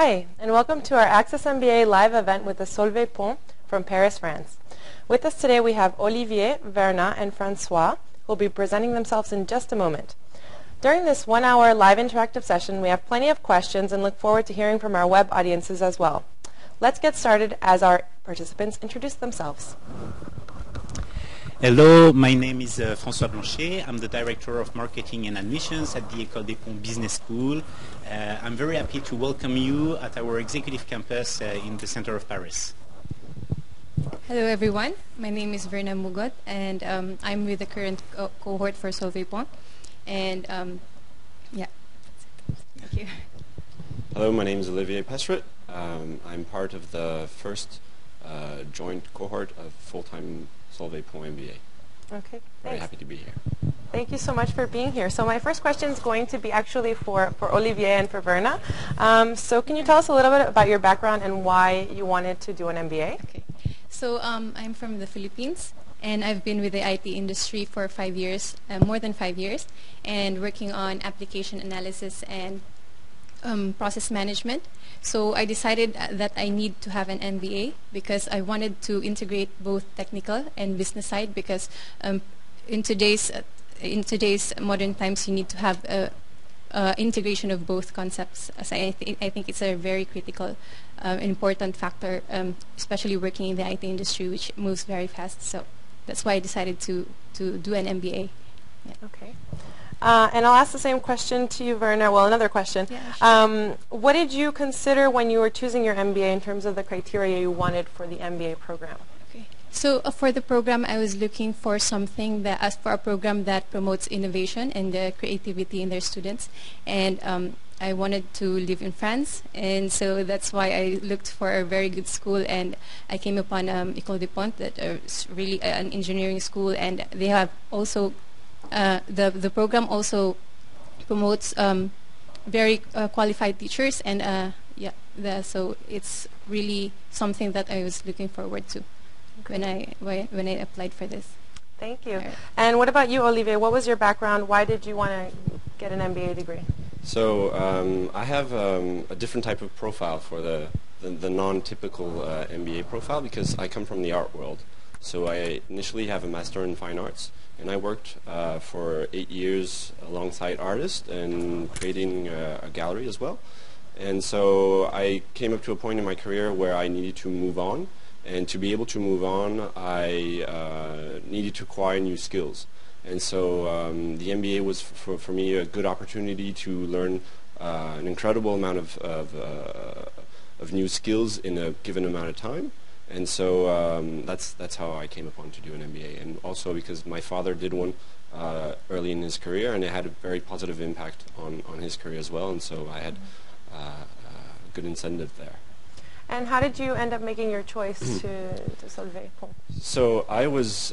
Hi, and welcome to our Access MBA live event with the Solvay Ponts from Paris, France. With us today we have Olivier, Verna, and Francois, who will be presenting themselves in just a moment. During this 1-hour live interactive session, we have plenty of questions and look forward to hearing from our web audiences as well. Let's get started as our participants introduce themselves. Hello, my name is François Blanchet. I'm the Director of Marketing and Admissions at the École des Ponts Business School. I'm very happy to welcome you at our executive campus in the center of Paris. Hello everyone, my name is Verna Mugot and I'm with the current cohort for Solvay Ponts. And yeah, thank you. Hello, my name is Olivier Pesserit. I'm part of the first joint cohort of full-time Solvay Ponts MBA. Okay, Very thanks. happy to be here. Thank you so much for being here. So my first question is going to be actually for Olivier and for Verna. So can you tell us a little bit about your background and why you wanted to do an MBA? Okay, so I'm from the Philippines and I've been with the IT industry for 5 years, more than 5 years, and working on application analysis and process management. So I decided that I need to have an MBA because I wanted to integrate both technical and business side, because in today's modern times you need to have integration of both concepts. So I think it's a very critical, important factor, especially working in the IT industry, which moves very fast. So that's why I decided to do an MBA. Yeah. Okay. And I'll ask the same question to you, Verna. Well, another question. Yeah, sure. What did you consider when you were choosing your MBA in terms of the criteria you wanted for the MBA program? Okay. So for the program, I was looking for something that, as for a program that promotes innovation and creativity in their students. And I wanted to live in France, and so that's why I looked for a very good school, and I came upon École des Ponts, that is really an engineering school, and they have also the program also promotes very qualified teachers, and so it's really something that I was looking forward to when I applied for this. Thank you. And what about you, Olivier? What was your background? Why did you want to get an MBA degree? So I have a different type of profile for the non-typical MBA profile, because I come from the art world. So I initially have a Master in Fine Arts, and I worked for 8 years alongside artists and creating a gallery as well. And so I came up to a point in my career where I needed to move on, and to be able to move on I needed to acquire new skills. And so the MBA was for me a good opportunity to learn an incredible amount of new skills in a given amount of time. And so that's how I came upon to do an MBA, and also because my father did one early in his career, and it had a very positive impact on his career as well, and so I had a good incentive there. And how did you end up making your choice to Solvay Ponts? So I was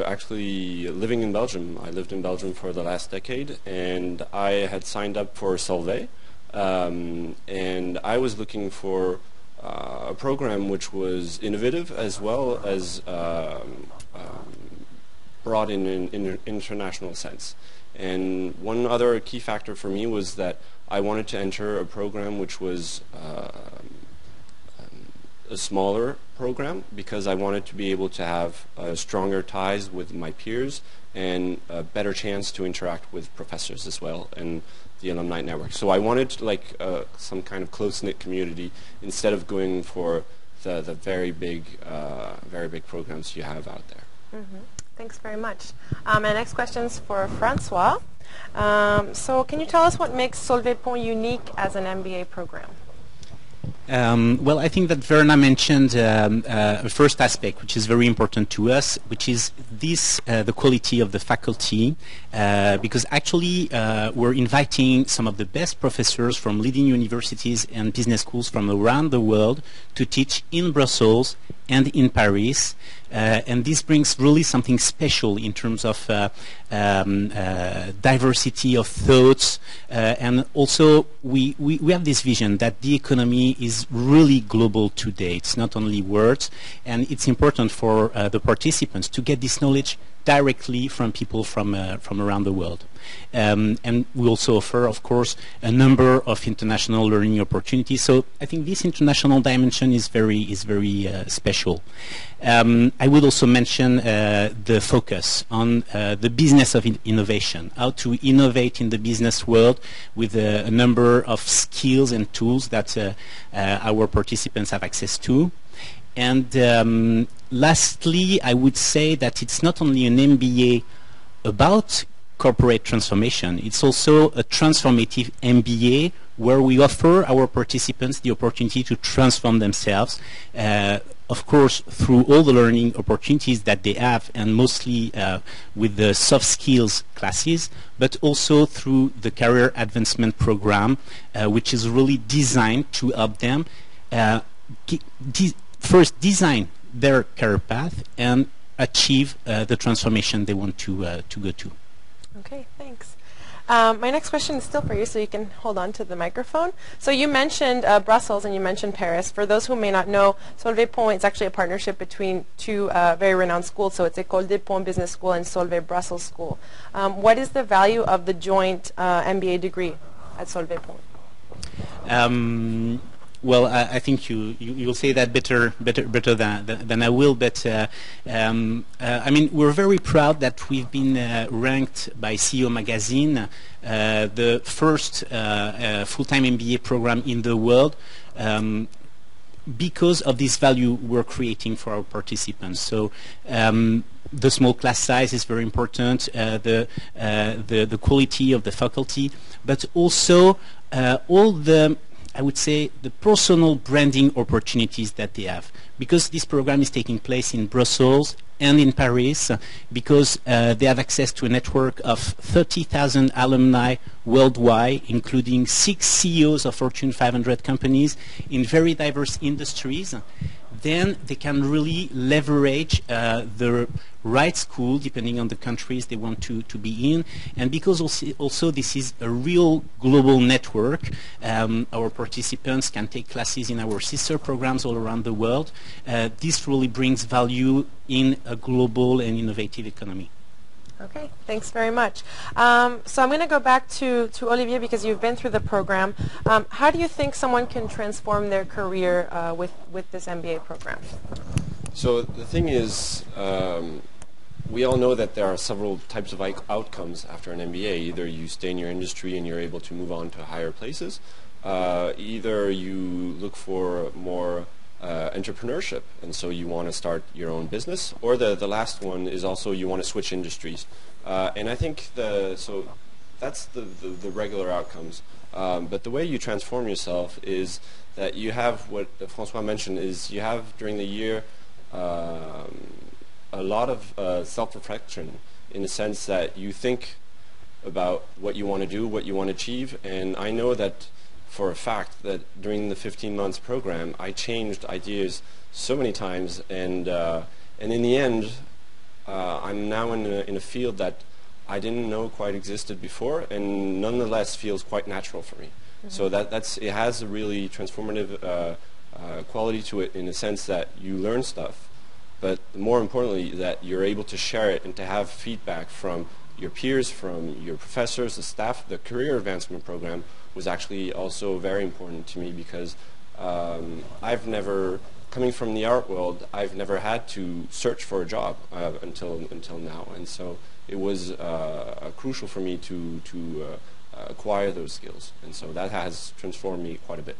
actually living in Belgium. I lived in Belgium for the last decade, and I had signed up for Solvay, and I was looking for a program which was innovative as well as broad in an international sense. And one other key factor for me was that I wanted to enter a program which was a smaller program, because I wanted to be able to have stronger ties with my peers and a better chance to interact with professors as well and the alumni network. So I wanted some kind of close-knit community instead of going for the very big programs you have out there. Mm-hmm. Thanks very much. And next question is for Francois. So can you tell us what makes Solvay Ponts unique as an MBA program? Well, I think that Verna mentioned a first aspect, which is very important to us, which is the quality of the faculty, because actually we're inviting some of the best professors from leading universities and business schools from around the world to teach in Brussels and in Paris, and this brings really something special in terms of diversity of thoughts, and also we have this vision that the economy is really global today. It's not only words, and it's important for the participants to get this knowledge directly from people from around the world. And we also offer, of course, a number of international learning opportunities. So I think this international dimension is very special. I would also mention the focus on the business of innovation, how to innovate in the business world with a number of skills and tools that our participants have access to. And lastly, I would say that it's not only an MBA about corporate transformation, it's also a transformative MBA where we offer our participants the opportunity to transform themselves, of course, through all the learning opportunities that they have, and mostly with the soft skills classes, but also through the career advancement program, which is really designed to help them first design their career path and achieve the transformation they want to go to. Okay, thanks. My next question is still for you, so you can hold on to the microphone. So you mentioned Brussels and you mentioned Paris. For those who may not know, Solvay Ponts is actually a partnership between two very renowned schools. So it's École des Ponts Business School and Solvay Brussels School. What is the value of the joint MBA degree at Solvay Ponts? Well, I think you'll say that better than I will. But I mean, we're very proud that we've been ranked by CEO Magazine the first full-time MBA program in the world. Because of this value we're creating for our participants. So the small class size is very important, the quality of the faculty, but also all the, I would say, the personal branding opportunities that they have. Because this program is taking place in Brussels and in Paris, because they have access to a network of 30,000 alumni worldwide, including 6 CEOs of Fortune 500 companies in very diverse industries, then they can really leverage the right school depending on the countries they want to be in. And because also this is a real global network, our participants can take classes in our sister programs all around the world. This really brings value in a global and innovative economy. Okay, thanks very much. So I'm going to go back to Olivier, because you've been through the program. How do you think someone can transform their career with this MBA program? So the thing is, we all know that there are several types of outcomes after an MBA. Either you stay in your industry and you're able to move on to higher places. Either you look for more entrepreneurship, and so you want to start your own business, or the last one is also you want to switch industries. And I think so that's the regular outcomes. But the way you transform yourself is that you have what François mentioned, is you have during the year a lot of self-reflection, in the sense that you think about what you want to do, what you want to achieve. And I know that for a fact that during the 15 months program, I changed ideas so many times, and in the end, I'm now in a field that I didn't know quite existed before, and nonetheless feels quite natural for me. Mm-hmm. So it has a really transformative quality to it, in the sense that you learn stuff, but more importantly, that you're able to share it and to have feedback from your peers, from your professors, the staff. The career advancement program was actually also very important to me, because I've never, coming from the art world, I've never had to search for a job until now, and so it was crucial for me to acquire those skills, and so that has transformed me quite a bit.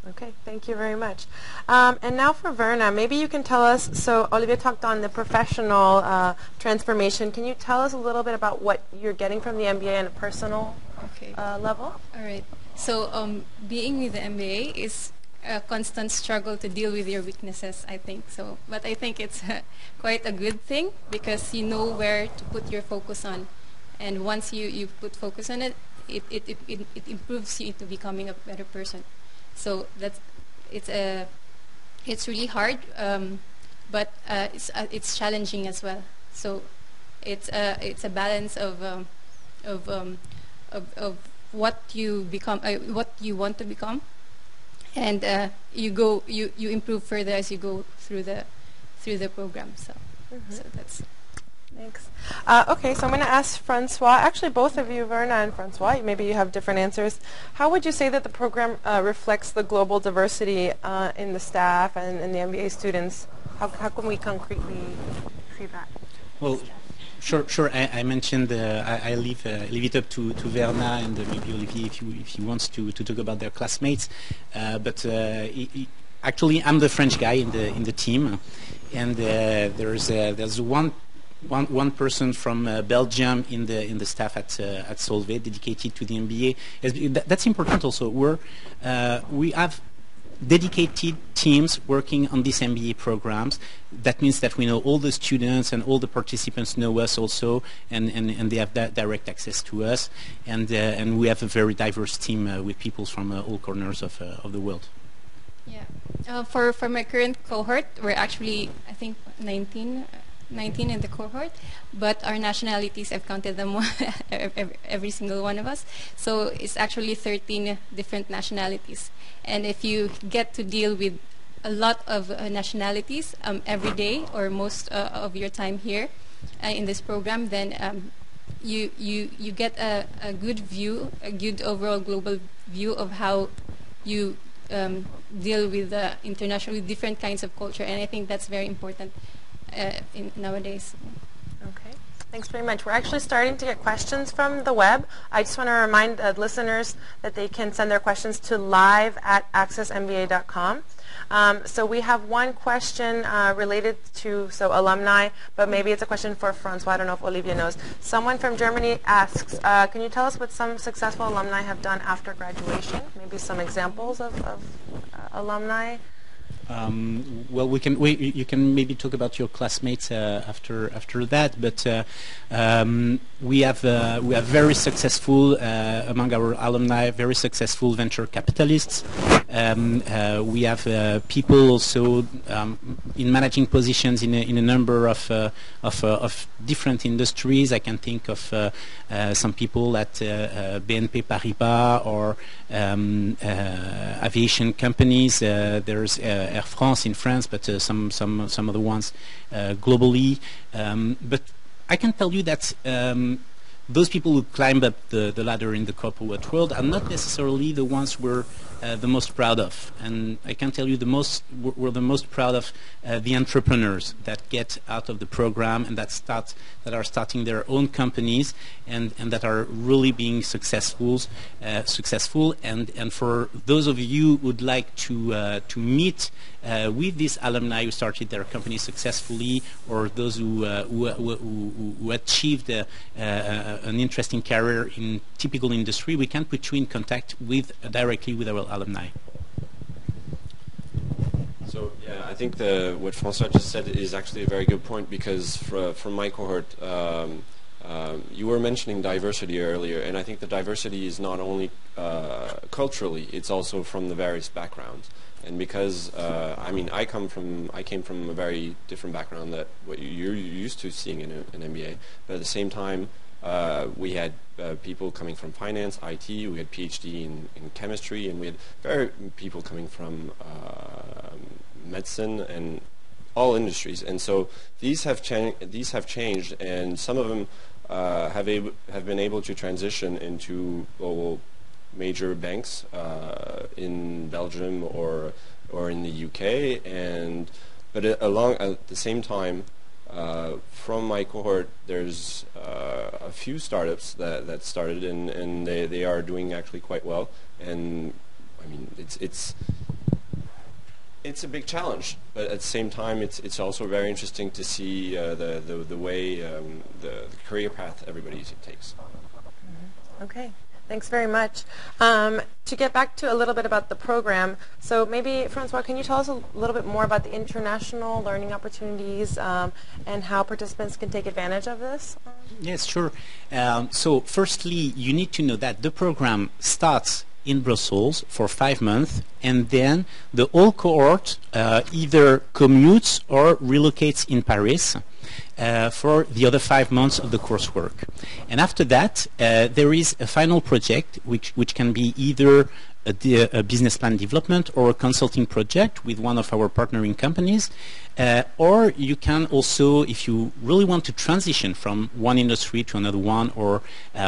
Okay, thank you very much. And now for Verna, maybe you can tell us, so Olivier talked on the professional transformation. Can you tell us a little bit about what you're getting from the MBA on a personal level? All right. So being with the MBA is a constant struggle to deal with your weaknesses, I think. So, but I think it's quite a good thing, because you know where to put your focus on. And once you put focus on it, it improves you into becoming a better person. So it's really hard, but it's challenging as well. So it's a balance of what you become, what you want to become, and you improve further as you go through the program. So so that's. Thanks. Okay, so I'm going to ask Francois, actually both of you, Verna and Francois, maybe you have different answers. How would you say that the program reflects the global diversity in the staff and in the MBA students? How can we concretely see that? Well, sure. I mentioned I leave it up to Verna and maybe Olivier if he wants to talk about their classmates. But actually, I'm the French guy in the team, and there's one person from Belgium in the staff at Solvay dedicated to the MBA. That's important also. We have dedicated teams working on these MBA programs. That means that we know all the students and all the participants know us also, and they have that direct access to us. And we have a very diverse team with people from all corners of the world. Yeah. For my current cohort, we're actually, I think, 19 in the cohort, but our nationalities, I've counted them every single one of us, so it's actually 13 different nationalities. And if you get to deal with a lot of nationalities every day or most of your time here in this program, then you get a good view, a good overall global view of how you deal with with different kinds of culture, and I think that's very important nowadays. Okay, thanks very much. We're actually starting to get questions from the web. I just want to remind listeners that they can send their questions to live@accessmba.com. So we have one question related to alumni, but maybe it's a question for Francois. I don't know if Olivia knows. Someone from Germany asks, can you tell us what some successful alumni have done after graduation? Maybe some examples of alumni. Well, you can maybe talk about your classmates after that, but we have very successful among our alumni, very successful venture capitalists. We have people also in managing positions in a number of different industries. I can think of some people at BNP Paribas or aviation companies. There's Air France in France, but some other ones globally. But I can tell you that those people who climb up the ladder in the corporate world are not necessarily the ones we're the most proud of. And I can tell you we're the most proud of the entrepreneurs that get out of the program and that are starting their own companies and that are really being successful. And for those of you who would like to meet with these alumni who started their company successfully, or those who achieved an interesting career in typical industry, we can put you in contact directly with our alumni. So yeah, I think what Francois just said is actually a very good point, because from my cohort, you were mentioning diversity earlier, and I think the diversity is not only culturally, it's also from the various backgrounds. And because I came from a very different background than what you're used to seeing in an MBA, but at the same time, we had people coming from finance, IT, we had PhD in chemistry, and we had people coming from medicine and all industries. And so these have changed, and some of them have been able to transition into major banks in Belgium or in the UK, but at the same time, from my cohort, there's a few startups that started, and they are doing actually quite well. And I mean, it's a big challenge, but at the same time, it's also very interesting to see the way the career path everybody takes. Mm-hmm. Okay. Thanks very much. To get back to a little bit about the program, so maybe, Francois, can you tell us a little bit more about the international learning opportunities and how participants can take advantage of this? Yes, sure. So firstly, you need to know that the program starts in Brussels for 5 months, and then the whole cohort either commutes or relocates in Paris. for the other 5 months of the coursework. And after that, there is a final project which can be either a business plan development or a consulting project with one of our partnering companies, or you can also, if you really want to transition from one industry to another one, or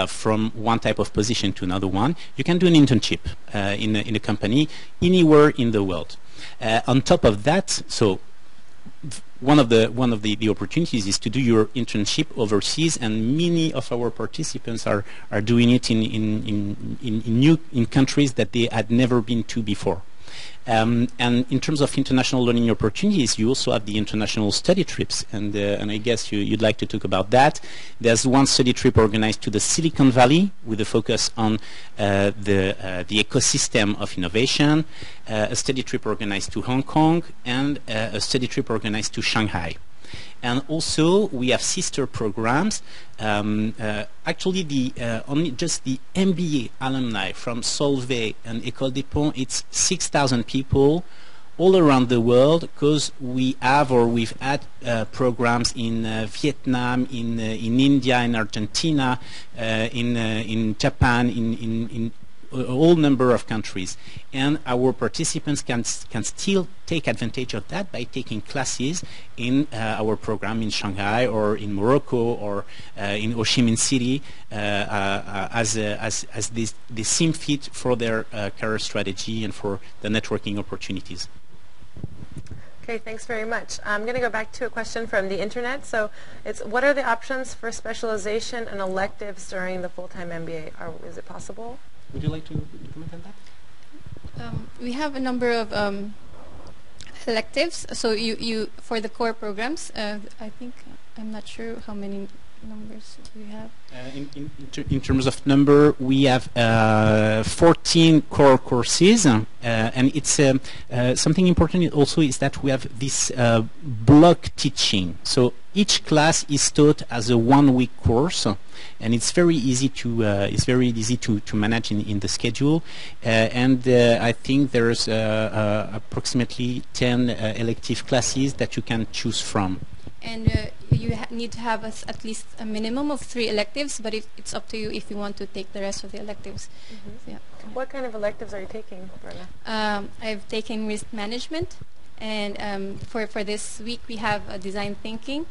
from one type of position to another one, you can do an internship in a company anywhere in the world. On top of that, so one of the opportunities is to do your internship overseas, and many of our participants are doing it in countries that they had never been to before. And in terms of international learning opportunities, you also have the international study trips, and I guess you'd like to talk about that. There's one study trip organized to the Silicon Valley with a focus on the ecosystem of innovation, a study trip organized to Hong Kong, and a study trip organized to Shanghai. And also we have sister programs. Actually, only just the MBA alumni from Solvay and École des Ponts, it's 6,000 people all around the world, because we have, or we've had programs in Vietnam, in India, in Argentina, in Japan, in a whole number of countries, and our participants can still take advantage of that by taking classes in our program in Shanghai or in Morocco or in Ho Chi Minh City as they seem fit for their career strategy and for the networking opportunities. Okay, thanks very much. I'm going to go back to a question from the internet. So it's, what are the options for specialization and electives during the full-time MBA? Is it possible? Would you like to comment on that? We have a number of electives. So you for the core programs, I think, I'm not sure how many numbers we have. In terms of number, we have 14 core courses, and it's something important also is that we have this block teaching. So each class is taught as a 1-week course, and it's very easy to manage in the schedule. And I think there's approximately 10 elective classes that you can choose from. And you need to have at least a minimum of 3 electives, but it's up to you if you want to take the rest of the electives. Mm-hmm. So, yeah. What kind of electives are you taking, Verna? I've taken risk management, and for this week we have design thinking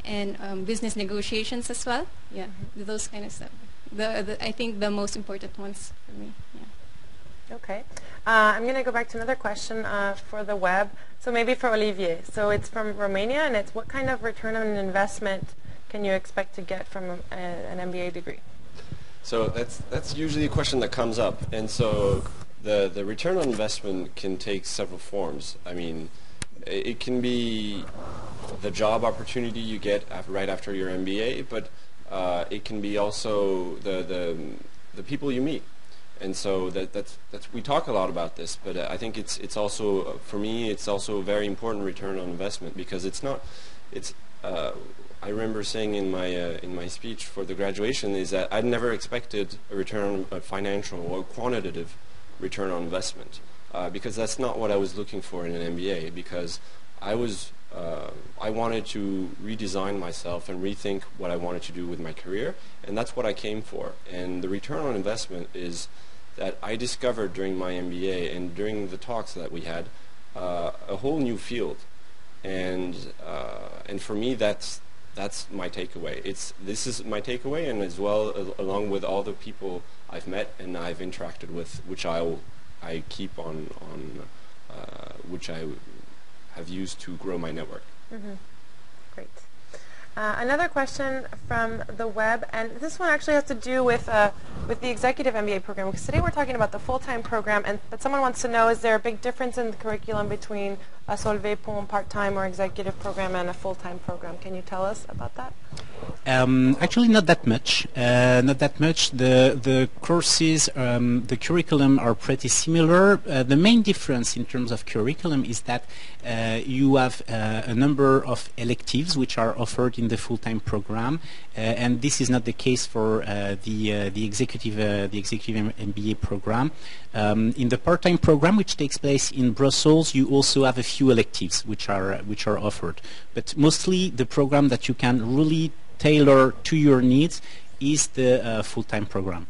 and business negotiations as well. Yeah, mm-hmm. Those kind of stuff. I think the most important ones for me. Yeah. Okay. I'm going to go back to another question for the web. So maybe for Olivier. So it's from Romania, and it's, what kind of return on investment can you expect to get from an MBA degree? So that's usually a question that comes up, and so the return on investment can take several forms. I mean, it can be the job opportunity you get right after your MBA, but it can be also the people you meet. And so that's we talk a lot about this, but I think it's also, for me, it's also a very important return on investment, because I remember saying in my speech for the graduation is that I'd never expected a return on financial or quantitative return on investment, because that's not what I was looking for in an MBA, because I wanted to redesign myself and rethink what I wanted to do with my career, and that's what I came for. And the return on investment is that I discovered during my MBA and during the talks that we had a whole new field, and for me that's my takeaway. This is my takeaway, and as well along with all the people I've met and I've interacted with, which I keep on which I have used to grow my network. Mm-hmm. Great. Another question from the web, and this one actually has to do with the executive MBA program, because today we're talking about the full-time program, but someone wants to know, is there a big difference in the curriculum between a Solvay Ponts part-time or executive program and a full-time program? Can you tell us about that? Actually, not that much. Not that much. The courses, the curriculum are pretty similar. The main difference in terms of curriculum is that you have a number of electives which are offered in the full-time program, and this is not the case for the executive MBA program. In the part-time program, which takes place in Brussels, you also have a few electives which are offered. But mostly the program that you can really tailor to your needs is the full-time program.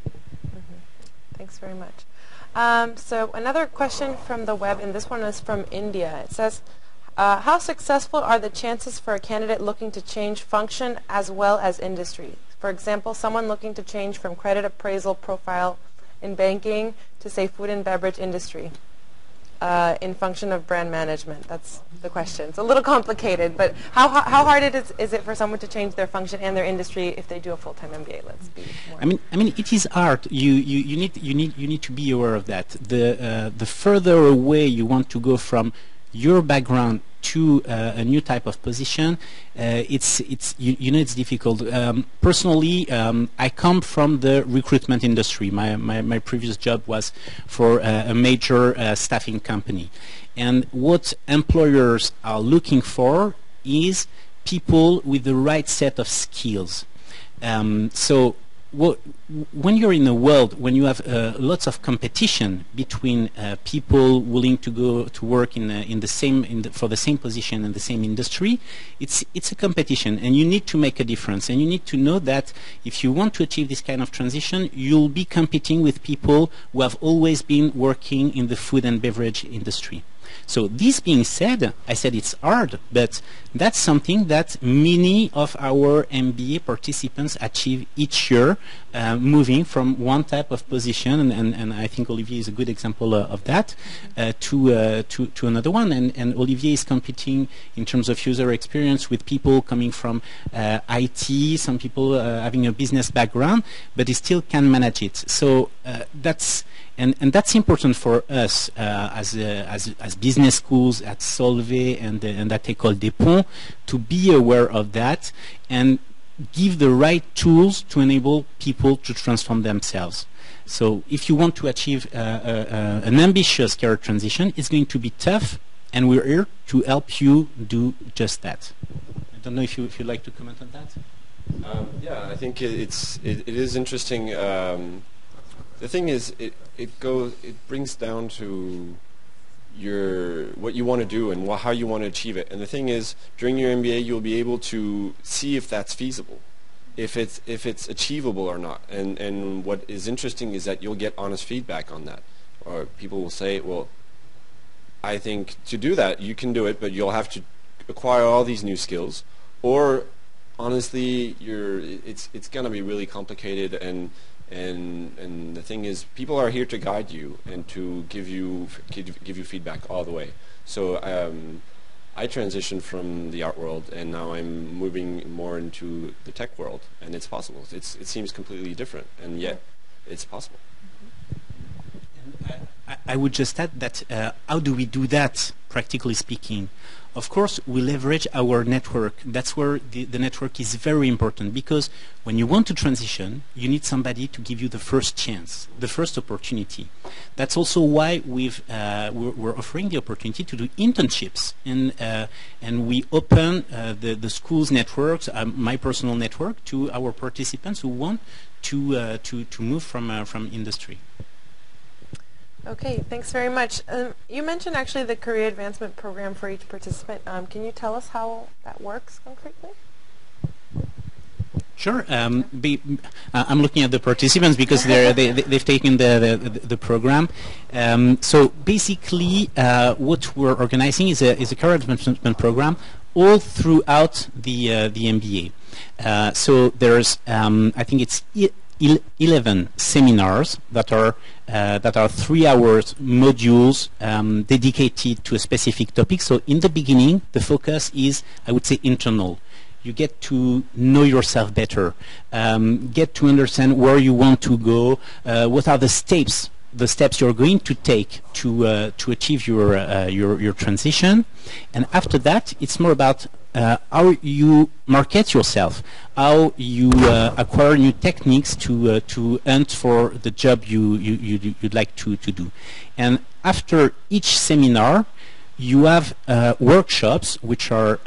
Thanks very much. So another question from the web, and this one is from India. It says, how successful are the chances for a candidate looking to change function as well as industry? For example, someone looking to change from credit appraisal profile in banking to, say, food and beverage industry in function of brand management. That's the question. It's a little complicated, but how hard is it for someone to change their function and their industry if they do a full-time MBA? Let's be more. I mean, it is hard. You need to be aware of that. The further away you want to go from your background to a new type of position, it's difficult. Personally, I come from the recruitment industry. My previous job was for a major staffing company, and what employers are looking for is people with the right set of skills. So when you're in a world when you have lots of competition between people willing to go to work for the same position in the same industry, it's a competition, and you need to make a difference, and you need to know that if you want to achieve this kind of transition, you'll be competing with people who have always been working in the food and beverage industry. So this being said, I said it's hard, but that's something that many of our MBA participants achieve each year, moving from one type of position, and I think Olivier is a good example of that, to another one. And Olivier is competing in terms of user experience with people coming from IT, some people having a business background, but he still can manage it. So that's important for us as business schools at Solvay and at École des Ponts to be aware of that and give the right tools to enable people to transform themselves. So if you want to achieve an ambitious career transition, it's going to be tough, and we're here to help you do just that. I don't know if you'd like to comment on that. Yeah, I think it is interesting. The thing is, it brings down to what you want to do and how you want to achieve it. And the thing is, during your MBA, you'll be able to see if that's feasible, if it's achievable or not. And what is interesting is that you'll get honest feedback on that. Or people will say, well, I think to do that, you can do it, but you'll have to acquire all these new skills. Or honestly, it's going to be really complicated, and the thing is, people are here to guide you and to give you feedback all the way. So I transitioned from the art world, and now I'm moving more into the tech world, and it's possible. It seems completely different, and yet it's possible. I would just add that how do we do that, practically speaking? Of course, we leverage our network. That's where the network is very important, because when you want to transition, you need somebody to give you the first chance, the first opportunity. That's also why we're offering the opportunity to do internships, and we open the school's networks, my personal network, to our participants who want to move from industry. Okay, thanks very much. You mentioned actually the career advancement program for each participant. Can you tell us how that works concretely? Sure. I'm looking at the participants because they've taken the program. So basically, what we're organizing is a career advancement program all throughout the MBA. So there's, I think it's 11 seminars that are 3 hours modules dedicated to a specific topic. So in the beginning, the focus is, I would say, internal. You get to know yourself better, get to understand where you want to go, what are the steps you're going to take to achieve your transition. And after that, it's more about how you market yourself, how you acquire new techniques to hunt for the job you'd like to do. And after each seminar, you have workshops which are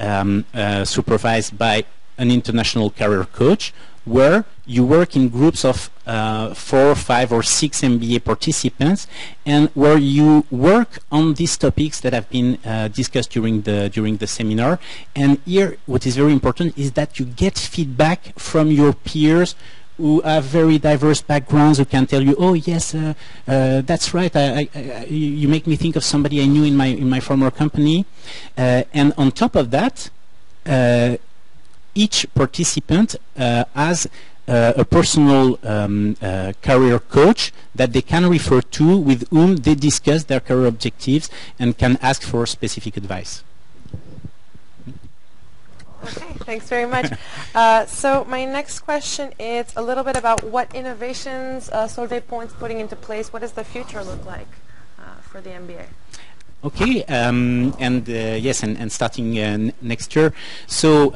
supervised by an international career coach, where you work in groups of 4, 5, or 6 MBA participants, and where you work on these topics that have been discussed during the seminar. And here, what is very important is that you get feedback from your peers who have very diverse backgrounds, who can tell you, oh yes, that's right, you make me think of somebody I knew in my former company. And on top of that, each participant has a personal career coach that they can refer to, with whom they discuss their career objectives and can ask for specific advice. Okay, thanks very much. So my next question is a little bit about what innovations Solvay Ponts putting into place. What does the future look like for the MBA? Okay, yes, and starting next year. So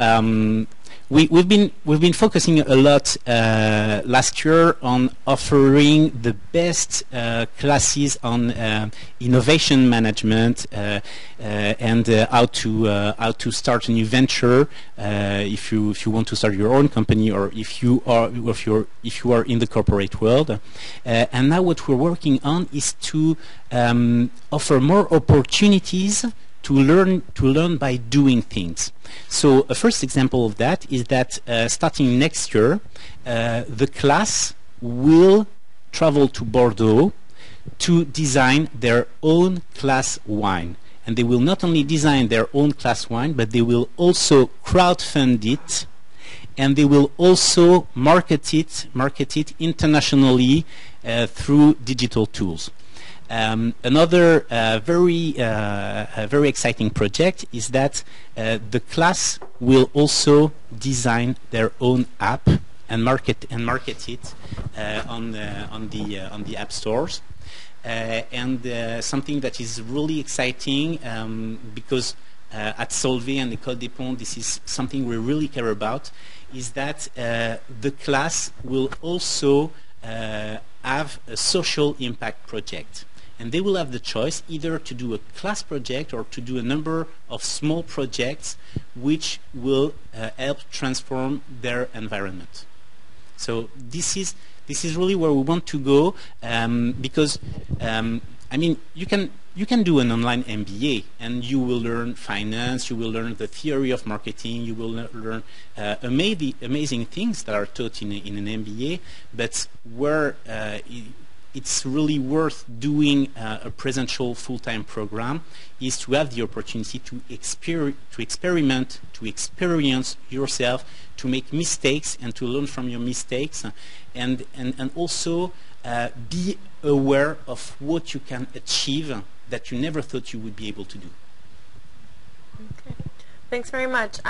we've been focusing a lot last year on offering the best classes on innovation management and how to start a new venture if you want to start your own company, or if you are in the corporate world. And now what we're working on is to offer more opportunities to learn by doing things. So a first example of that is that starting next year, the class will travel to Bordeaux to design their own class wine. And they will not only design their own class wine, but they will also crowdfund it, and they will also market it internationally through digital tools. Another very exciting project is that the class will also design their own app and market it on the app stores. And something that is really exciting, because at Solvay and École des Ponts, this is something we really care about, is that the class will also have a social impact project. And they will have the choice either to do a class project or to do a number of small projects which will help transform their environment. So this is really where we want to go, because I mean, you can do an online MBA and you will learn finance, you will learn the theory of marketing, you will learn amazing things that are taught in an MBA, but where it's really worth doing a presential full-time program is to have the opportunity to experiment, to experience yourself, to make mistakes and to learn from your mistakes, and also be aware of what you can achieve that you never thought you would be able to do. Okay. Thanks very much.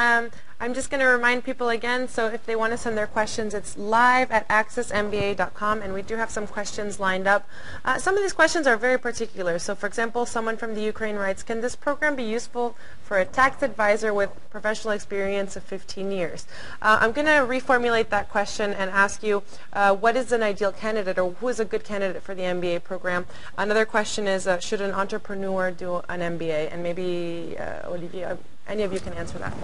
I'm just going to remind people again, so if they want to send their questions, it's live at accessmba.com, and we do have some questions lined up. Some of these questions are very particular. So for example, someone from the Ukraine writes, can this program be useful for a tax advisor with professional experience of 15 years? I'm going to reformulate that question and ask you, what is an ideal candidate, or who is a good candidate for the MBA program? Another question is, should an entrepreneur do an MBA? And maybe, Olivier, any of you can answer that.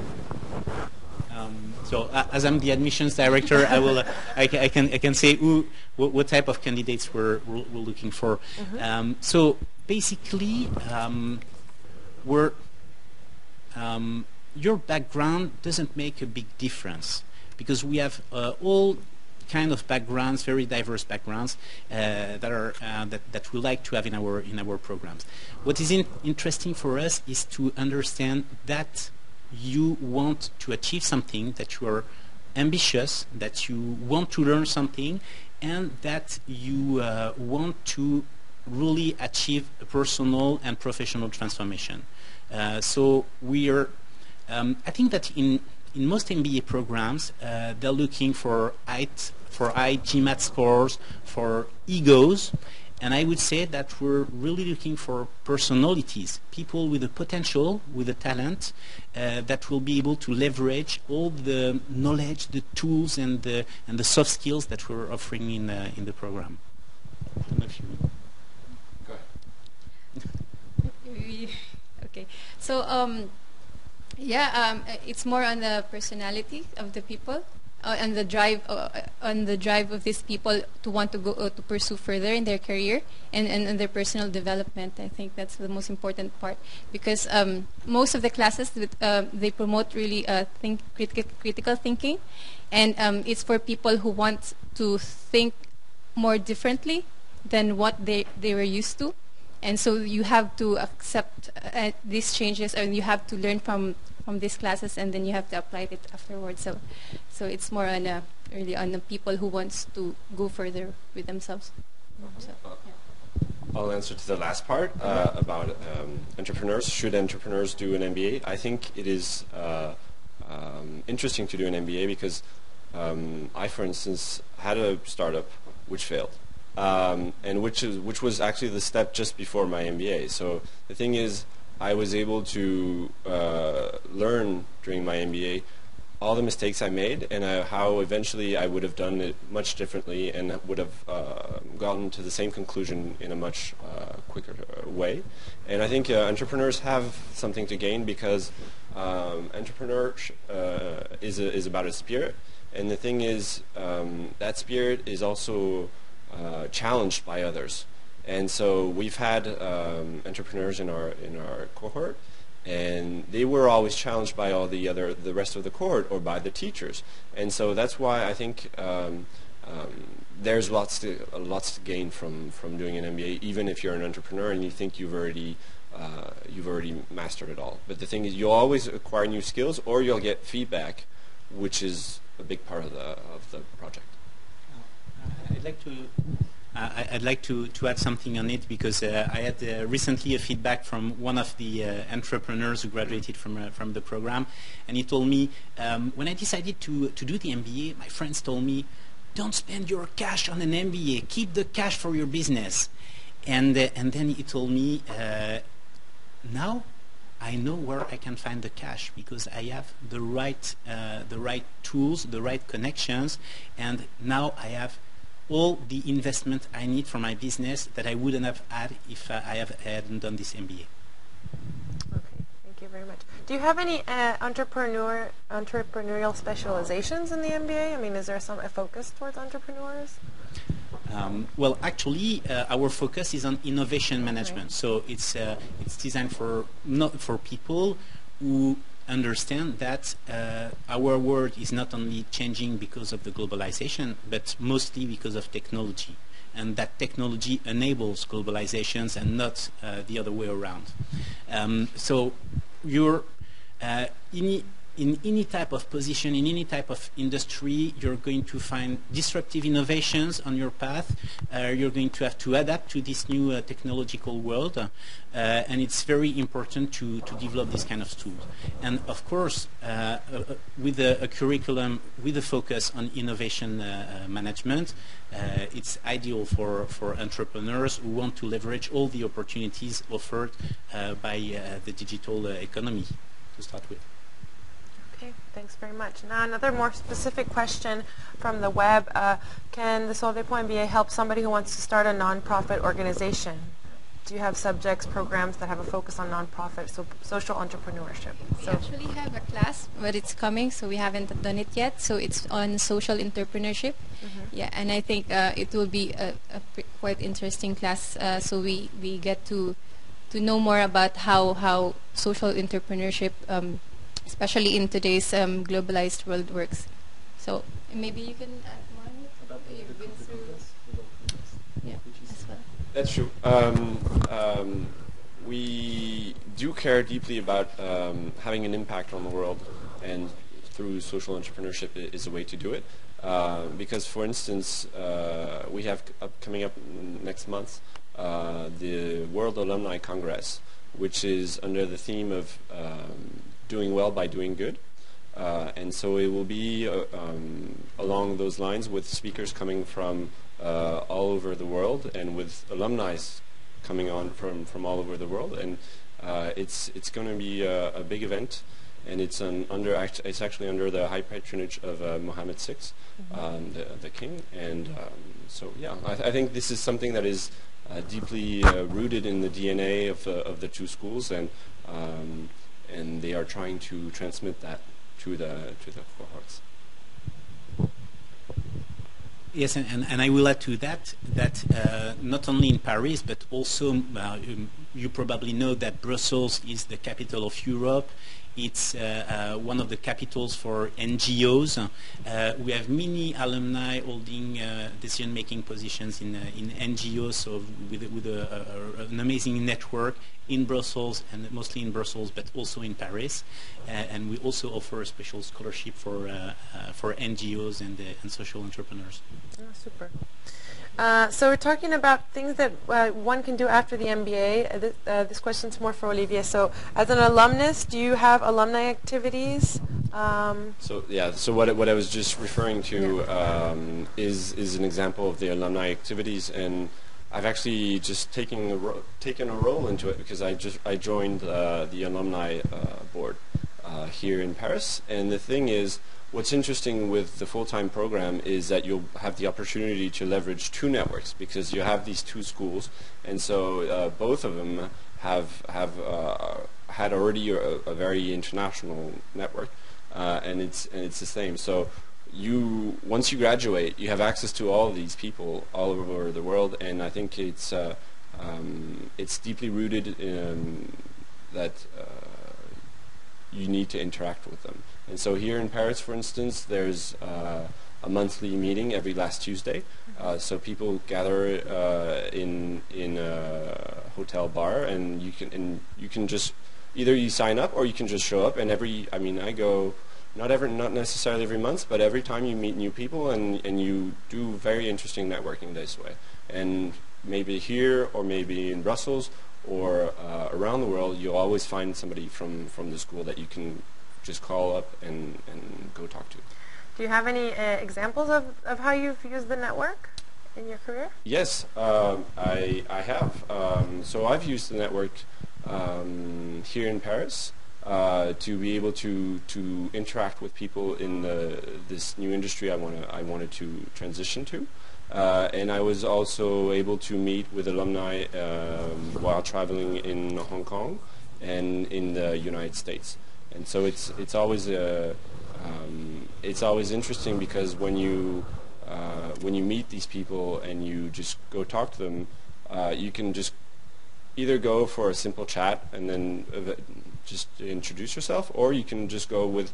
So as I'm the admissions director, I can say what type of candidates we're looking for. Mm-hmm. So basically, your background doesn't make a big difference, because we have all kind of backgrounds, very diverse backgrounds that we like to have in our programs. What is interesting for us is to understand that you want to achieve something, that you are ambitious, that you want to learn something, and that you want to really achieve a personal and professional transformation. So we are, I think that in most MBA programs, they're looking for high GMAT scores, for egos, and I would say that we're really looking for personalities, people with the potential, with the talent, that will be able to leverage all the knowledge, the tools, and the soft skills that we're offering in the program. I don't know if you... Go ahead. Okay. So it's more on the personality of the people. and the drive of these people to want to go to pursue further in their career and their personal development. I think that's the most important part, because most of the classes they promote really critical thinking, and it's for people who want to think more differently than what they were used to. And so you have to accept these changes, and you have to learn from these classes, and then you have to apply it afterwards. So it's more on really on the people who wants to go further with themselves. So, yeah. I'll answer to the last part about entrepreneurs. Should entrepreneurs do an MBA? I think it is interesting to do an MBA because I, for instance, had a startup which failed. And which was actually the step just before my MBA. So the thing is, I was able to learn during my MBA all the mistakes I made and how eventually I would have done it much differently and would have gotten to the same conclusion in a much quicker way. And I think entrepreneurs have something to gain because entrepreneurship is about a spirit. And the thing is, that spirit is also challenged by others, and so we've had entrepreneurs in our cohort, and they were always challenged by all the rest of the cohort or by the teachers, and so that's why I think there's lots to gain from doing an MBA, even if you're an entrepreneur and you think you've already mastered it all. But the thing is, you'll always acquire new skills, or you'll get feedback, which is a big part of the project. I'd like to add something on it, because I had recently a feedback from one of the entrepreneurs who graduated from the program, and he told me, when I decided to do the MBA, my friends told me, don't spend your cash on an MBA, keep the cash for your business. And then he told me, now I know where I can find the cash, because I have the right tools, the right connections, and now I have all the investment I need for my business that I wouldn't have had if I hadn't done this MBA. Okay, thank you very much. Do you have any entrepreneurial specializations in the MBA? I mean, is there a focus towards entrepreneurs? Well, actually, our focus is on innovation management. So it's designed for people who understand that our world is not only changing because of the globalization, but mostly because of technology, and that technology enables globalizations and not the other way around. So you're in any type of position, in any type of industry, you're going to find disruptive innovations on your path. You're going to have to adapt to this new technological world, and it's very important to develop this kind of tools. And of course, with a curriculum with a focus on innovation management, it's ideal for entrepreneurs who want to leverage all the opportunities offered by the digital economy to start with. Okay, thanks very much. Now another more specific question from the web. Can the Solvay Ponts MBA help somebody who wants to start a nonprofit organization? Do you have subjects, programs that have a focus on nonprofit, so social entrepreneurship? We actually have a class, but it's coming, so we haven't done it yet. So it's on social entrepreneurship. Yeah, and I think it will be a quite interesting class. So we get to know more about how social entrepreneurship, especially in today's globalized world, works. So maybe you can add more about what you've been through. Yeah, as well. That's true. We do care deeply about having an impact on the world, and through social entrepreneurship is a way to do it. Because, for instance, we have coming up next month the World Alumni Congress, which is under the theme of doing well by doing good. And so it will be along those lines, with speakers coming from all over the world, and with alumni coming on from all over the world. And it's going to be a big event, and it's actually under the high patronage of Mohammed VI, the king. And so yeah, I think this is something that is deeply rooted in the DNA of the two schools, and they are trying to transmit that to the cohorts. Yes, and I will add to that not only in Paris, but also you probably know that Brussels is the capital of Europe. It's one of the capitals for NGOs. We have many alumni holding decision-making positions in NGOs, so with an amazing network in Brussels, and mostly in Brussels, but also in Paris. And we also offer a special scholarship for NGOs and social entrepreneurs. Oh, super. So we're talking about things that one can do after the MBA. This question's more for Olivier. So as an alumnus, do you have alumni activities? So what I was just referring to is an example of the alumni activities, and I've actually just taken a role into it because I joined the alumni board here in Paris. And the thing is, what's interesting with the full-time program is that you'll have the opportunity to leverage two networks, because you have these two schools, and so both of them have had already a very international network, and it's the same. So once you graduate, you have access to all of these people all over the world, and I think it's deeply rooted in that you need to interact with them. And so here in Paris, for instance, there's a monthly meeting every last Tuesday. So people gather in a hotel bar, and you can just either you sign up or you can just show up. And I go not necessarily every month, but every time you meet new people, and you do very interesting networking this way. And maybe here or maybe in Brussels or around the world, you'll always find somebody from the school that you can just call up and go talk to. Do you have any examples of how you've used the network in your career? Yes, I have. So I've used the network here in Paris to be able to interact with people in this new industry I wanted to transition to. And I was also able to meet with alumni while traveling in Hong Kong and in the United States. And so it's always interesting, because when you meet these people and you just go talk to them, you can just either go for a simple chat and then just introduce yourself, or you can just go with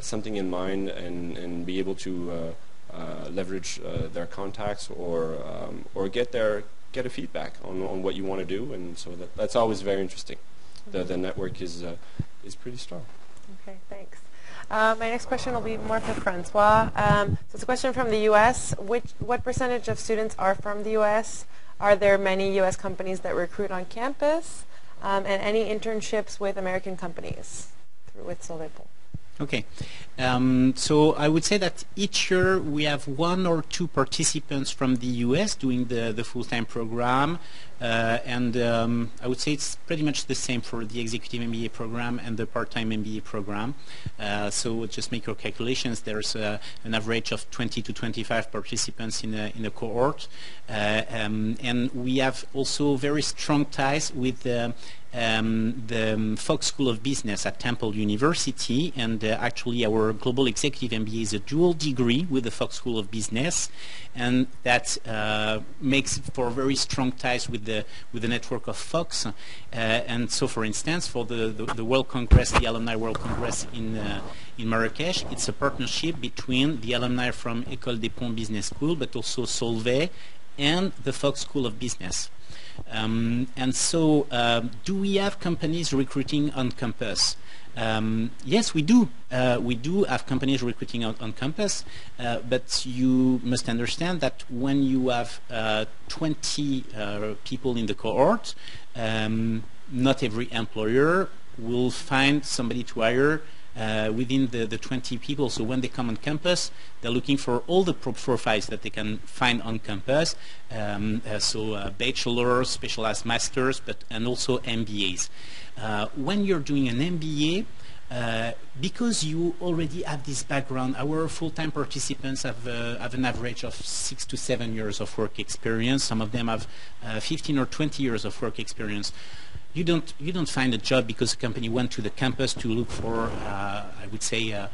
something in mind and be able to leverage their contacts or get a feedback on what you want to do, and so that's always very interesting. The network is pretty strong. Okay, thanks. My next question will be more for Francois. So it's a question from the U.S. What percentage of students are from the U.S.? Are there many U.S. companies that recruit on campus? And any internships with American companies with Solvay Ponts? Okay, so I would say that each year we have one or two participants from the US doing the full-time program, and I would say it's pretty much the same for the executive MBA program and the part-time MBA program. So just make your calculations. There's an average of 20 to 25 participants in a cohort, and we have also very strong ties with the Fox School of Business at Temple University, and actually our Global Executive MBA is a dual degree with the Fox School of Business, and that makes for very strong ties with the network of Fox. And so, for instance, for the World Congress, the Alumni World Congress in Marrakesh, it's a partnership between the alumni from École des Ponts Business School, but also Solvay and the Fox School of Business. And so, do we have companies recruiting on campus? Yes, we do. We do have companies recruiting on campus, but you must understand that when you have 20 people in the cohort, not every employer will find somebody to hire within the 20 people. So when they come on campus, they're looking for all the profiles that they can find on campus. So bachelors, specialized masters, and also MBAs. When you're doing an MBA, because you already have this background, our full-time participants have an average of 6 to 7 years of work experience. Some of them have 15 or 20 years of work experience. You don't find a job because a company went to the campus to look for, I would say,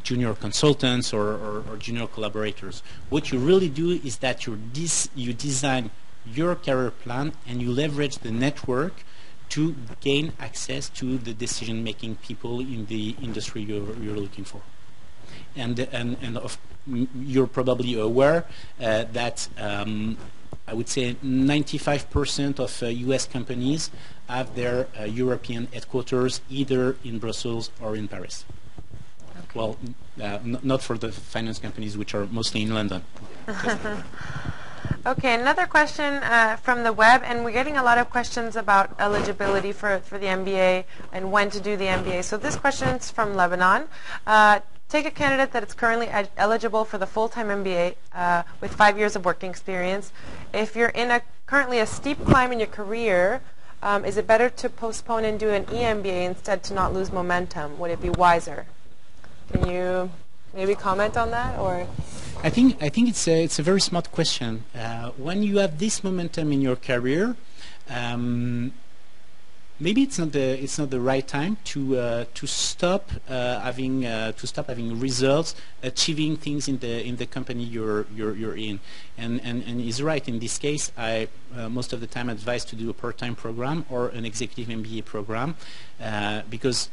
junior consultants or junior collaborators. What you really do is that you design your career plan and you leverage the network to gain access to the decision-making people in the industry you're looking for. And you're probably aware that I would say 95% of US companies have their European headquarters either in Brussels or in Paris. Okay. Well, not for the finance companies, which are mostly in London. Okay, another question from the web, and we're getting a lot of questions about eligibility for the MBA and when to do the MBA. So this question is from Lebanon. Take a candidate that is currently eligible for the full-time MBA with 5 years of working experience. If you're in currently a steep climb in your career, is it better to postpone and do an EMBA instead to not lose momentum? Would it be wiser? Can you maybe comment on that, or? I think it's a very smart question. When you have this momentum in your career, maybe it's not the right time to stop having results, achieving things in the company you're in. And he's right. In this case, I most of the time advise to do a part-time program or an executive MBA program because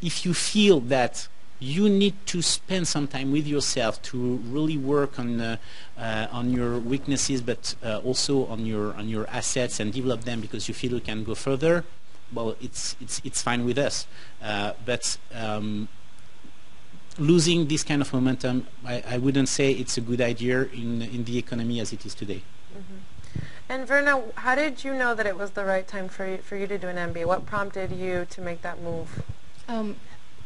if you feel that you need to spend some time with yourself to really work on your weaknesses, but also on your assets and develop them because you feel you can go further. Well, it's fine with us. But losing this kind of momentum, I wouldn't say it's a good idea in the economy as it is today. Mm-hmm. And Verna, how did you know that it was the right time for you to do an MBA? What prompted you to make that move?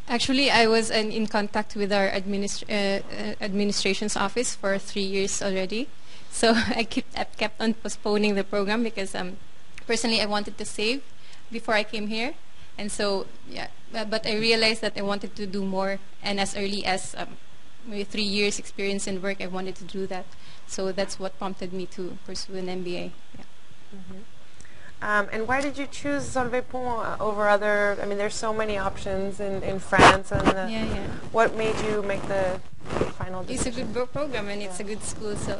Actually, I was in contact with our administration's office for 3 years already. So I kept on postponing the program because personally I wanted to save before I came here. And so, yeah, but I realized that I wanted to do more. And as early as maybe 3 years experience in work, I wanted to do that. So that's what prompted me to pursue an MBA. Yeah. Mm-hmm. And why did you choose Solvay Ponts over other? I mean, there's so many options in France. And what made you make the final decision? It's a good program and it's a good school. So.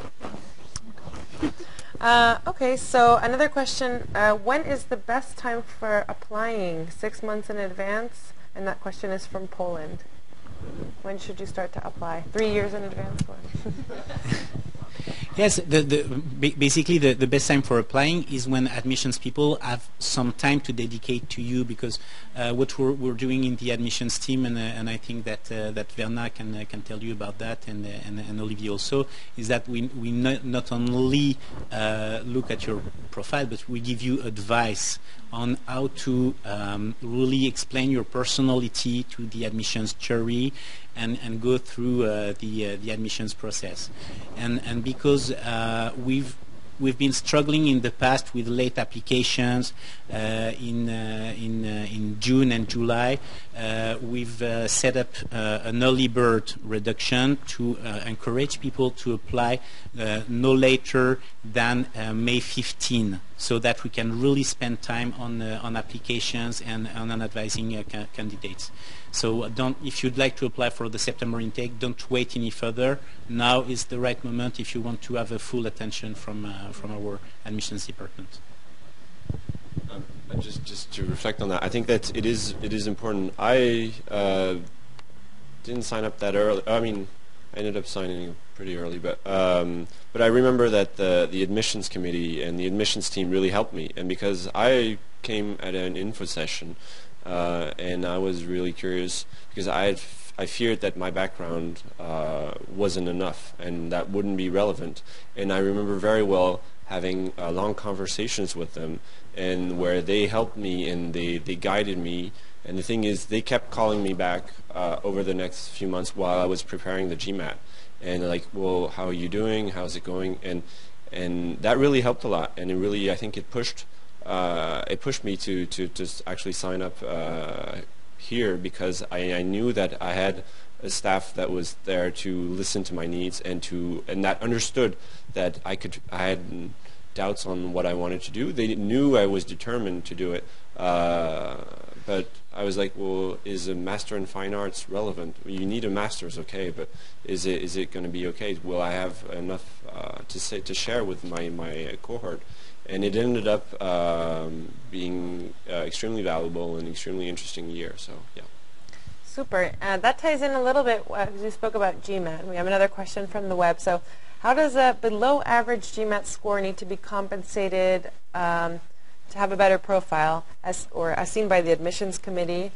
Okay, so another question. When is the best time for applying? 6 months in advance? And that question is from Poland. When should you start to apply? 3 years in advance? Yes, basically the best time for applying is when admissions people have some time to dedicate to you, because what we're doing in the admissions team, and I think that Verna can tell you about that, and Olivier also, is that we not only look at your profile, but we give you advice on how to really explain your personality to the admissions jury and go through the admissions process. And because we've been struggling in the past with late applications in June and July, we've set up an early bird reduction to encourage people to apply no later than May 15, so that we can really spend time on applications and on advising candidates. So if you'd like to apply for the September intake, don't wait any further. Now is the right moment if you want to have a full attention from our admissions department. Just to reflect on that, I think that it is important. I didn't sign up that early. I mean, I ended up signing pretty early, but I remember that the admissions committee and the admissions team really helped me, and because I came at an info session. And I was really curious because I feared that my background wasn't enough and that wouldn't be relevant. And I remember very well having long conversations with them, and where they helped me and they guided me. And the thing is, they kept calling me back over the next few months while I was preparing the GMAT. And like, well, how are you doing? How's it going? And that really helped a lot. And it really, I think it pushed me to just actually sign up here because I knew that I had a staff that was there to listen to my needs and that understood that I had doubts on what I wanted to do. They knew I was determined to do it, but I was like, well, is a master in fine arts relevant? You need a master's, okay, but is it going to be okay? Will I have enough to share with my cohort? And it ended up being extremely valuable and extremely interesting year. So yeah. Super. That ties in a little bit as you spoke about GMAT. We have another question from the web. So how does a below average GMAT score need to be compensated to have a better profile as seen by the admissions committee?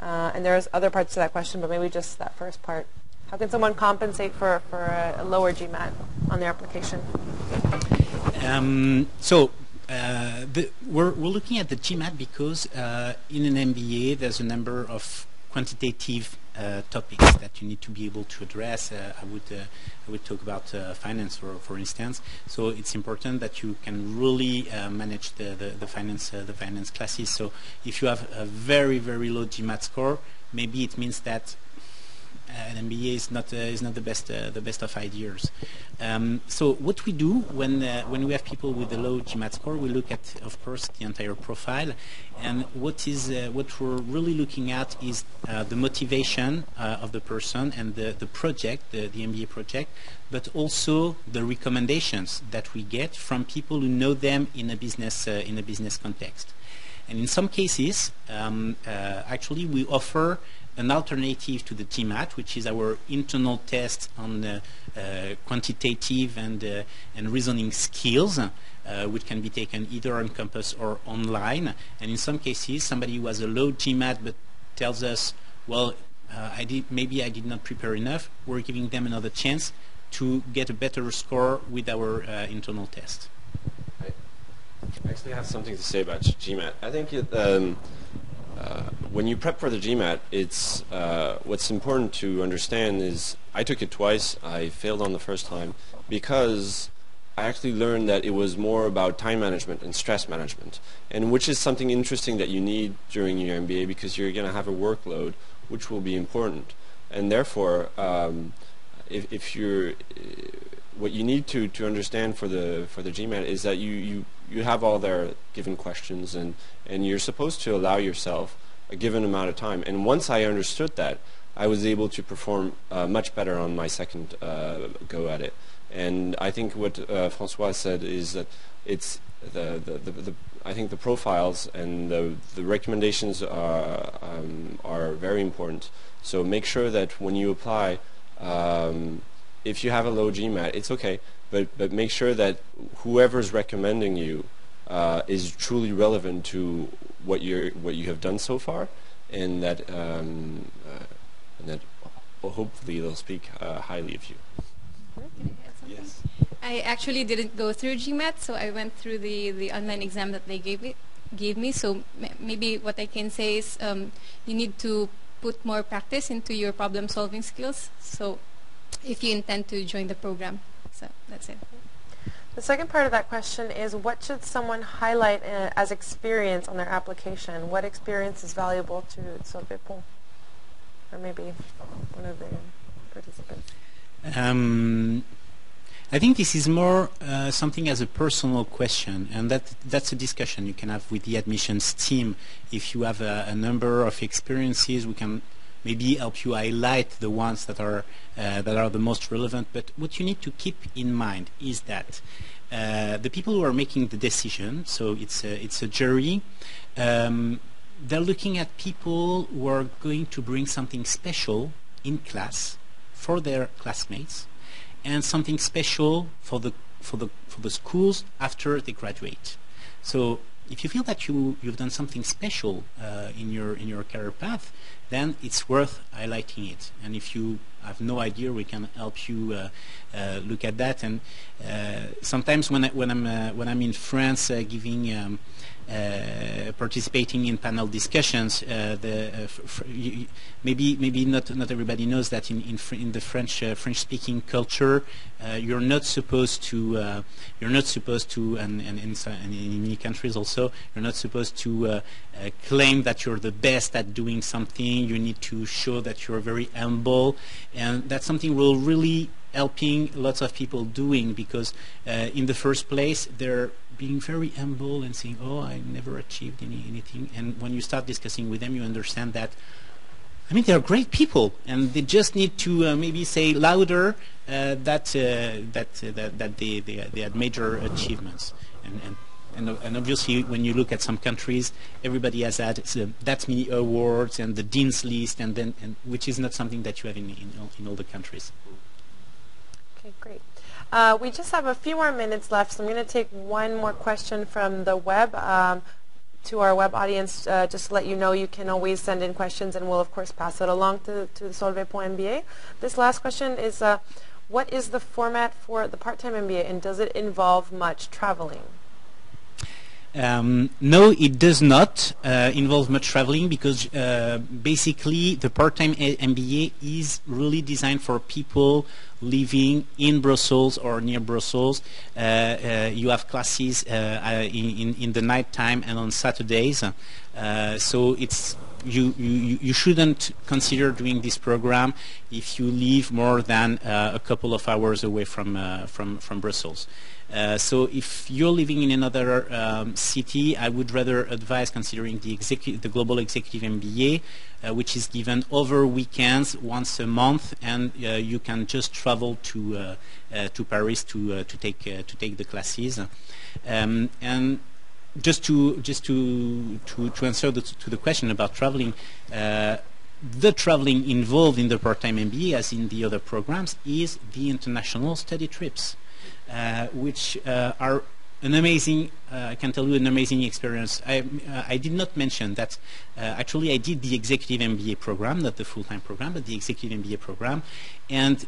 And there's other parts to that question, but maybe just that first part. How can someone compensate for a lower GMAT on their application? We're looking at the GMAT because in an MBA there's a number of quantitative topics that you need to be able to address. I would talk about finance, for instance. So it's important that you can really manage the finance classes. So if you have a very low GMAT score, maybe it means that an MBA is not the best of ideas. So what we do when we have people with a low GMAT score, we look at, of course, the entire profile, and what we're really looking at is the motivation of the person and the project, the MBA project, but also the recommendations that we get from people who know them in a business context. And in some cases, actually, we offer an alternative to the GMAT, which is our internal test on quantitative and reasoning skills, which can be taken either on campus or online. And in some cases, somebody who has a low GMAT but tells us, well, maybe I did not prepare enough, we're giving them another chance to get a better score with our internal test. I actually have something to say about GMAT. I think when you prep for the GMAT, it's what's important to understand is I took it twice. I failed on the first time because I actually learned that it was more about time management and stress management, and which is something interesting that you need during your MBA because you're going to have a workload which will be important, and therefore if you're what you need to understand for the GMAT is that you have all their given questions and you're supposed to allow yourself a given amount of time. And once I understood that, I was able to perform much better on my second go at it. And I think what François said is that it's I think the profiles and the recommendations are very important. So make sure that when you apply, if you have a low GMAT, it's okay, but make sure that whoever's recommending you is truly relevant to what you have done so far, and that hopefully they'll speak highly of you. Can I add something? Yes. I actually didn't go through GMAT, so I went through the online exam that they gave me. So maybe what I can say is you need to put more practice into your problem-solving skills. So if you intend to join the program, so that's it. The second part of that question is, what should someone highlight as experience on their application? What experience is valuable to Solvay Ponts? Or maybe one of the participants. I think this is more something as a personal question, and that's a discussion you can have with the admissions team. If you have a number of experiences, we can maybe help you highlight the ones that are the most relevant. But what you need to keep in mind is that the people who are making the decision, so it's a jury, they're looking at people who are going to bring something special in class for their classmates, and something special for the schools after they graduate. So if you feel that you've done something special in your career path, then it's worth highlighting it. And if you have no idea, we can help you look at that. And sometimes when I'm in France giving participating in panel discussions. Maybe not everybody knows that in the French-speaking culture, you're not supposed to, and in many countries also, you're not supposed to claim that you're the best at doing something. You need to show that you're very humble, and that's something we're really helping lots of people doing, because in the first place they're being very humble and saying, oh, I never achieved anything. And when you start discussing with them, you understand that, I mean, they're great people, and they just need to maybe say louder that they had major achievements. And obviously, when you look at some countries, everybody has had that many awards and the dean's list, and which is not something that you have in all the countries. Okay, great. We just have a few more minutes left, so I'm going to take one more question from the web. To our web audience, just to let you know, you can always send in questions, and we'll of course pass it along to the Solvay Ponts MBA. This last question is, what is the format for the part-time MBA, and does it involve much traveling? No, it does not involve much traveling, because basically the part-time MBA is really designed for people living in Brussels or near Brussels. You have classes in the night time and on Saturdays, so it's you shouldn't consider doing this program if you live more than a couple of hours away from Brussels. So if you're living in another city, I would rather advise considering the Global Executive MBA, which is given over weekends once a month, and you can just travel to Paris to take the classes. And just to answer to the question about traveling, the traveling involved in the part-time MBA, as in the other programs, is the international study trips. Which are an amazing, I can tell you, an amazing experience. I did not mention that actually I did the Executive MBA program, not the full-time program, but the Executive MBA program. And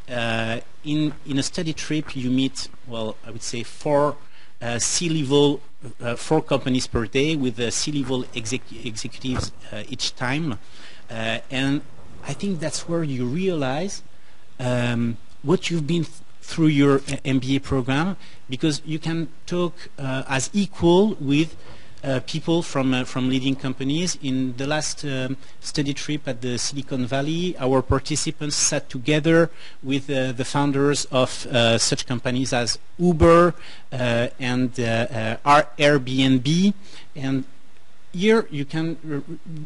in a study trip, you meet, well, I would say four C-level, 4 companies per day with C-level executives each time. And I think that's where you realize what you've been through your MBA program, because you can talk as equal with people from leading companies. In the last study trip at the Silicon Valley, our participants sat together with the founders of such companies as Uber and Airbnb, and here you can,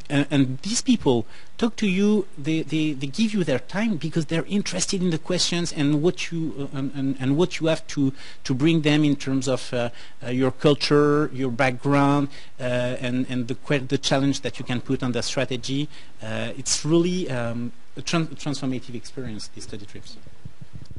and these people talk to you. They give you their time because they're interested in the questions and what you and what you have to bring them in terms of your culture, your background, and the challenge that you can put on the strategy. It's really a transformative experience, these study trips.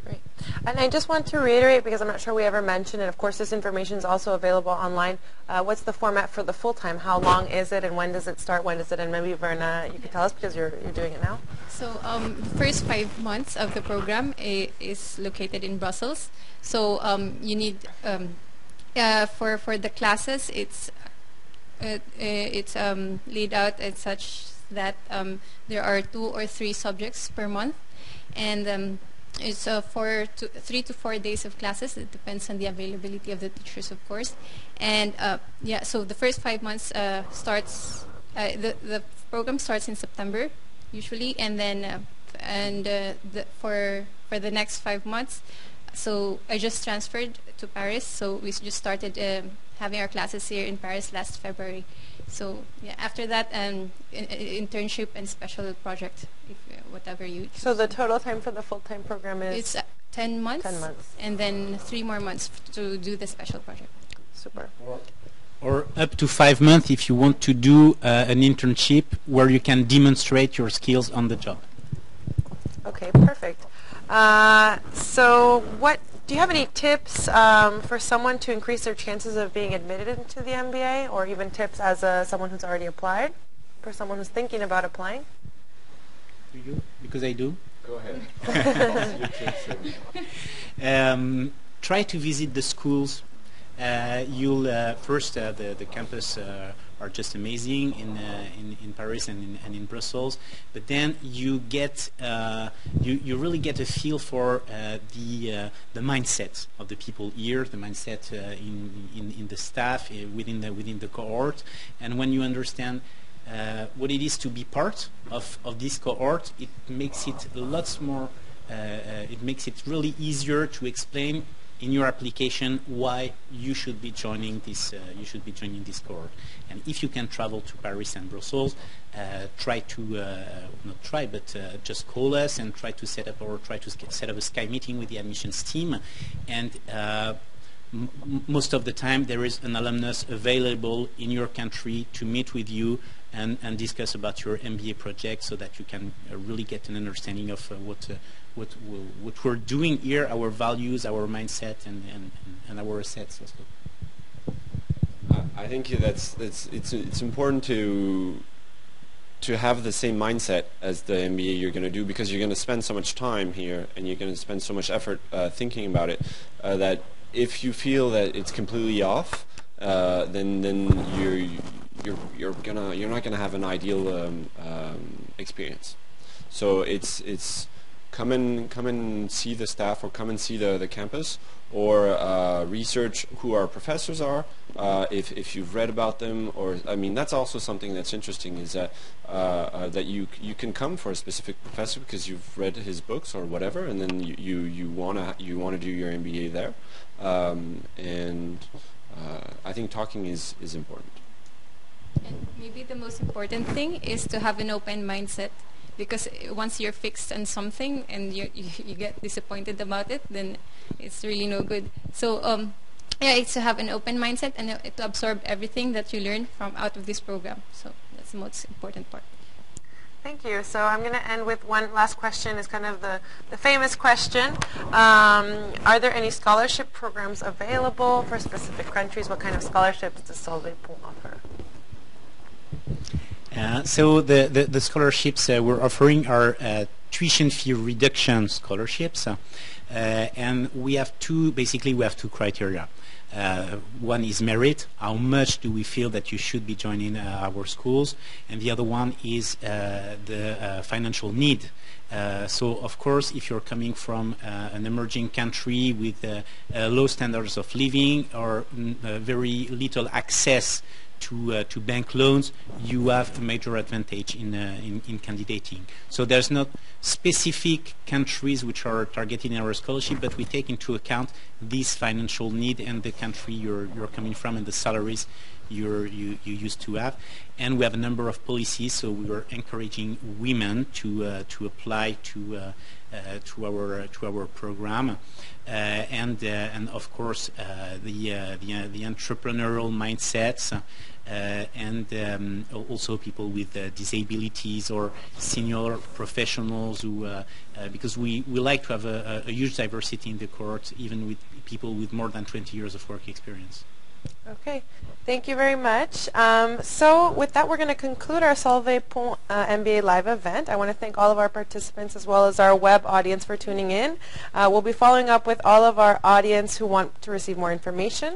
Great. And I just want to reiterate, because I'm not sure we ever mentioned, and of course this information is also available online, what's the format for the full-time? How long is it, and when does it start, when does it end? Maybe Verna, you can tell us, because you're doing it now. So the first 5 months of the program is located in Brussels. So you need, for the classes, it's laid out as such that there are 2 or 3 subjects per month, and it's 3 to 4 days of classes. It depends on the availability of the teachers, of course. And yeah, so the first 5 months starts. The program starts in September, usually, and then for the next 5 months. So I just transferred to Paris. So we just started having our classes here in Paris last February. So yeah, after that, internship and special project, whatever you choose. So the total time for the full-time program is? It's 10 months. 10 months. And then 3 more months to do the special project. Super. Or up to 5 months if you want to do an internship where you can demonstrate your skills on the job. Okay, perfect. So do you have any tips for someone to increase their chances of being admitted into the MBA, or even tips as someone who's already applied, for someone who's thinking about applying? Do you? Because I do. Go ahead. Try to visit the schools. You'll first the campus are just amazing in Paris and in Brussels, but then you get you really get a feel for the mindset of the people here, the mindset in the staff within the cohort, and when you understand what it is to be part of this cohort, it makes it lots more. It makes it really easier to explain in your application why you should be joining this. You should be joining this cohort. And if you can travel to Paris and Brussels, try to not try, but just call us and try to set up a Sky meeting with the admissions team. And most of the time, there is an alumnus available in your country to meet with you and discuss about your MBA project, so that you can really get an understanding of what we're doing here, our values, our mindset, and our assets also. I think it's important to have the same mindset as the MBA you're going to do, because you're going to spend so much time here and you're going to spend so much effort thinking about it, that if you feel that it's completely off, then you're not gonna have an ideal experience. So it's come and see the staff, or come and see the campus, or research who our professors are, if you've read about them, or I mean that's also something that's interesting, is that that you can come for a specific professor because you've read his books or whatever, and then you wanna do your MBA there, and I think talking is important. And maybe the most important thing is to have an open mindset, because once you're fixed on something and you get disappointed about it, then it's really no good. So yeah, it's to have an open mindset and to absorb everything that you learn from out of this program. So that's the most important part. Thank you. So I'm going to end with one last question. It's kind of the famous question. Are there any scholarship programs available for specific countries? What kind of scholarships does Solvay Ponts offer? So the scholarships we're offering are tuition fee reduction scholarships, and we have two criteria. One is merit, how much do we feel that you should be joining our schools, and the other one is the financial need. So of course, if you're coming from an emerging country with low standards of living or very little access to bank loans, you have a major advantage in candidating. So there's not specific countries which are targeted in our scholarship, but we take into account this financial need and the country you're coming from and the salaries you used to have. And we have a number of policies, so we are encouraging women to apply to our program, and of course the entrepreneurial mindsets, and also people with disabilities or senior professionals who, because we like to have a huge diversity in the cohort, even with people with more than 20 years of work experience. Okay, thank you very much. So with that, we're going to conclude our Solvay Ponts MBA live event. I want to thank all of our participants as well as our web audience for tuning in. We'll be following up with all of our audience who want to receive more information.